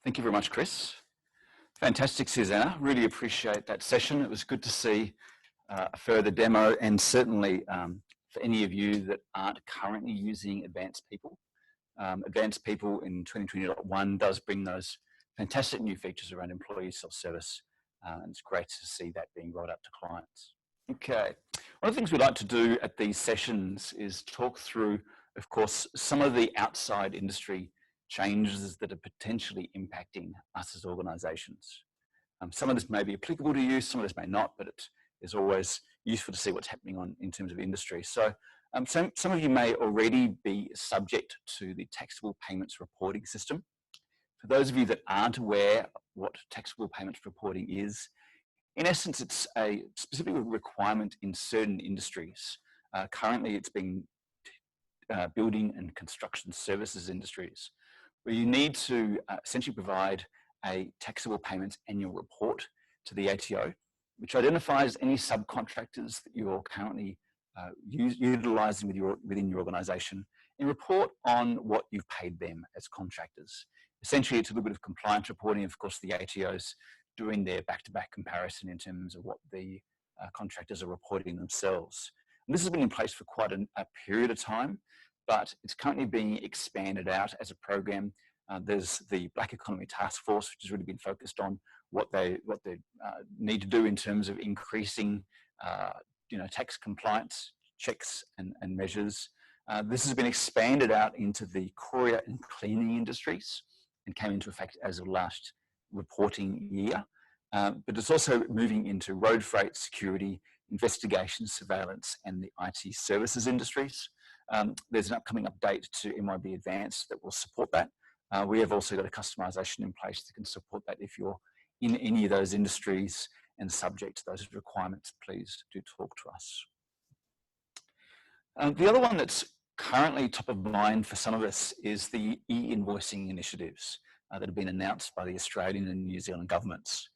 Thank you very much, Chris. Fantastic, Susanna. Really appreciate that session. It was good to see a further demo, and certainly for any of you that aren't currently using Advanced People. Advanced People in 2020.1 does bring those fantastic new features around employee self-service, and it's great to see that being rolled out to clients. Okay, one of the things we like to do at these sessions is talk through, of course, some of the outside industry changes that are potentially impacting us as organisations. Some of this may be applicable to you, some of this may not, but it is always useful to see what's happening in terms of industry. So some of you may already be subject to the taxable payments reporting system. For those of you that aren't aware what taxable payments reporting is, in essence, it's a specific requirement in certain industries. Currently, it's being building and construction services industries, where you need to essentially provide a taxable payments annual report to the ATO, which identifies any subcontractors that you're currently utilising within your organisation, and report on what you've paid them as contractors. Essentially, it's a little bit of compliance reporting. Of course, the ATO's doing their back-to-back comparison in terms of what the contractors are reporting themselves. And this has been in place for quite a period of time, but it's currently being expanded out as a program. There's the Black Economy Task Force, which has really been focused on what they need to do in terms of increasing tax compliance checks and measures. This has been expanded out into the courier and cleaning industries and came into effect as of last reporting year. But it's also moving into road freight, security, investigation, surveillance, and the IT services industries. There's an upcoming update to MYOB Advanced that will support that. We have also got a customization in place that can support that. If you're in any of those industries and subject to those requirements, please do talk to us. The other one that's currently top of mind for some of us is the e-invoicing initiatives that have been announced by the Australian and New Zealand governments.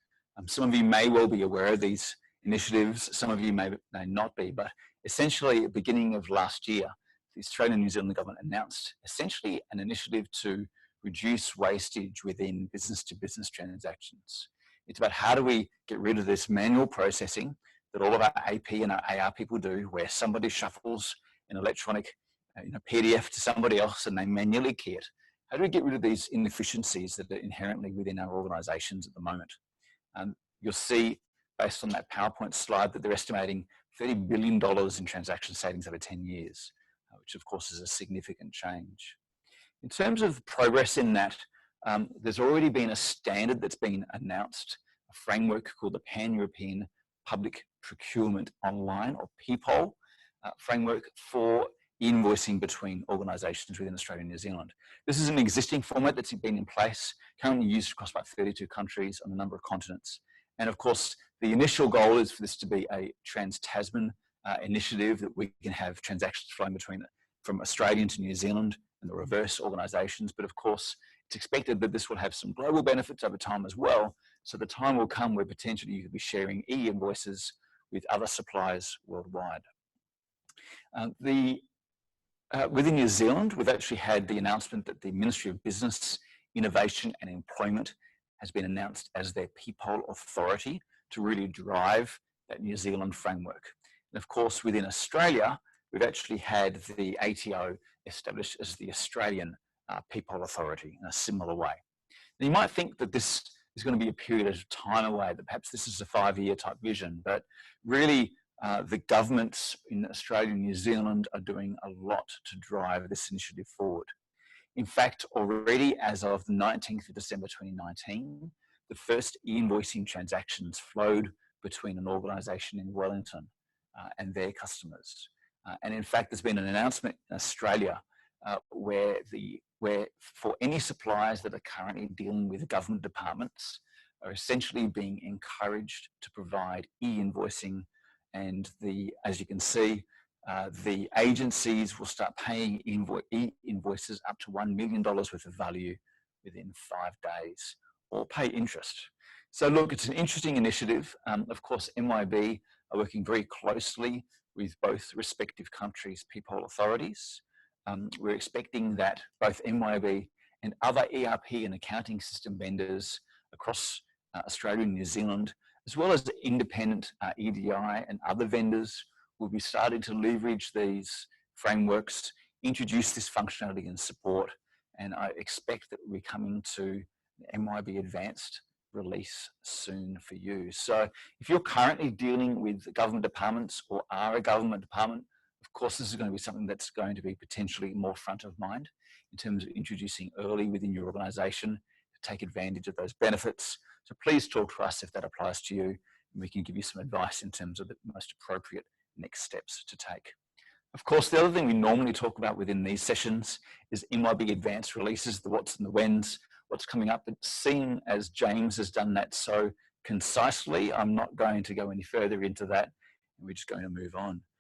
Some of you may well be aware of these initiatives, some of you may not be, but essentially at the beginning of last year, the Australian and New Zealand government announced essentially an initiative to reduce wastage within business-to-business transactions. It's about how do we get rid of this manual processing that all of our AP and our AR people do, where somebody shuffles an electronic PDF to somebody else and they manually key it. How do we get rid of these inefficiencies that are inherently within our organisations at the moment? You'll see, based on that PowerPoint slide, that they're estimating $30 billion in transaction savings over 10 years, which of course is a significant change. In terms of progress in that, there's already been a standard that's been announced, a framework called the PanEuropean Public Procurement Online, or PPOL, framework for invoicing between organisations within Australia and New Zealand. This is an existing format that's been in place, currently used across about 32 countries on a number of continents. And of course, the initial goal is for this to be a trans-Tasman initiative, that we can have transactions flowing from Australian to New Zealand and the reverse organisations. But of course, it's expected that this will have some global benefits over time as well. So the time will come where potentially you could be sharing e-invoices with other suppliers worldwide. Within New Zealand, we've actually had the announcement that the Ministry of Business, Innovation and Employment has been announced as their PPOL authority to really drive that New Zealand framework. And of course, within Australia, we've actually had the ATO established as the Australian PPOL authority in a similar way. Now, you might think that this is going to be a period of time away, that perhaps this is a 5-year type vision, but really the governments in Australia and New Zealand are doing a lot to drive this initiative forward. In fact, already as of the 19th of December 2019, the first e-invoicing transactions flowed between an organisation in Wellington and their customers. And in fact, there's been an announcement in Australia where for any suppliers that are currently dealing with government departments are essentially being encouraged to provide e-invoicing, and as you can see, the agencies will start paying e-invoices up to $1 million worth of value within 5 days, or pay interest. So look, it's an interesting initiative. Of course, MYOB are working very closely with both respective countries' PPOL authorities. We're expecting that both MYOB and other ERP and accounting system vendors across Australia and New Zealand, as well as independent EDI and other vendors, will be starting to leverage these frameworks, introduce this functionality and support, and I expect that we'll be coming to MYOB Advanced release soon for you. So if you're currently dealing with government departments or are a government department, of course this is going to be something that's going to be potentially more front of mind in terms of introducing early within your organisation to take advantage of those benefits. So please talk to us if that applies to you, and we can give you some advice in terms of the most appropriate next steps to take. Of course, the other thing we normally talk about within these sessions is MYOB Advanced releases, the what's and the whens, what's coming up. But seeing as James has done that so concisely, I'm not going to go any further into that, and we're just going to move on.